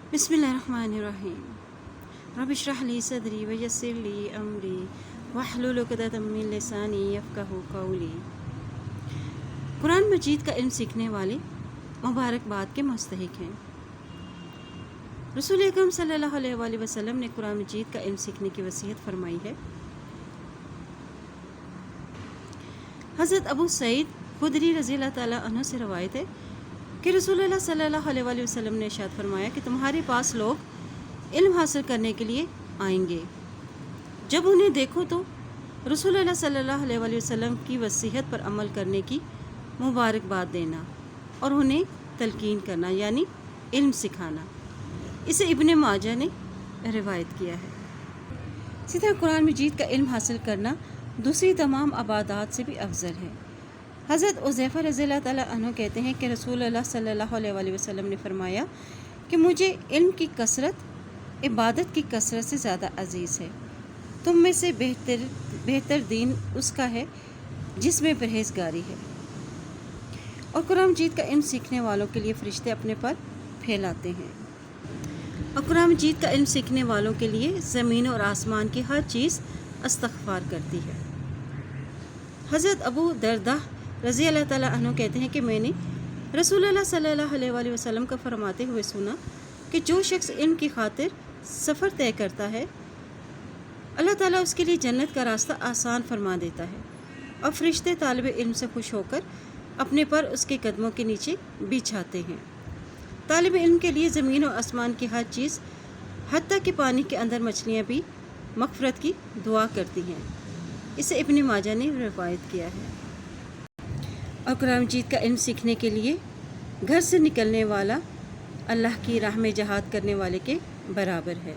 बिस्मिल्लाहिर्रहमानिर्रहीम। रब इश्रह ली सदरी वयस्सिर ली अमरी वहलुल उक़दतम मिन लिसानी यफ़क़हू क़ौली। कुरान मजीद का इल्म सीखने वाले मुबारकबाद के मुस्तहिक़ हैं। रसूल अकरम सल्लल्लाहु अलैहि वसल्लम ने कुरान मजीद का इल्म सीखने की वसीयत फरमाई है। हज़रत अबू सईद खुदरी रज़ियल्लाहु ताला अन्हु से रवायत है कि रसूलुल्लाह सल्लल्लाहु अलैहि वसल्लम ने इरशाद फरमाया कि तुम्हारे पास लोग इल्म हासिल करने के लिए आएंगे। जब उन्हें देखो तो रसूलुल्लाह सल्लल्लाहु अलैहि वसल्लम की वसीयत पर अमल करने की मुबारकबाद देना और उन्हें तलकीन करना यानी इल्म सिखाना। इसे इब्ने माजा ने रिवायत किया है। इसी तरह कुरान मजीद का इल्म हासिल करना दूसरी तमाम इबादत से भी अफजल है। हज़रत उज़ैफ़ा रज़ियल्लाहु ताला अन्हु कहते हैं कि रसूलुल्लाह सल्लल्लाहु अलैहि वसल्लम ने फरमाया कि मुझे इल्म की कसरत इबादत की कसरत से ज़्यादा अज़ीज़ है। तुम में से बेहतर दीन उसका है जिसमें परहेज़गारी है। और कुरान मजीद का इल्म सीखने वालों के लिए फ़रिश्ते अपने पर फैलाते हैं। और कुरान मजीद का इल्म सीखने वालों के लिए ज़मीन और आसमान की हर चीज़ इस्तग़फ़ार करती है। हज़रत अबू दरदा रज़ी अल्लाह ताला अन्हु कहते हैं कि मैंने रसूलुल्लाह सल्लल्लाहु अलैहि वसल्लम का फरमाते हुए सुना कि जो शख्स इल्म की खातिर सफ़र तय करता है अल्लाह ताला उसके लिए जन्नत का रास्ता आसान फरमा देता है और फ़रिश्ते तालिब इल्म से खुश होकर अपने पर उसके कदमों के नीचे बिछाते हैं। तालिब इल्म के लिए ज़मीन और आसमान की हर चीज़ हत्ता कि पानी के अंदर मछलियाँ भी मग़फ़िरत की दुआ करती हैं। इसे इब्ने माजा ने रिवायत किया है। और कुरान मजीद का इल्म सीखने के लिए घर से निकलने वाला अल्लाह की राह में जहाद करने वाले के बराबर है।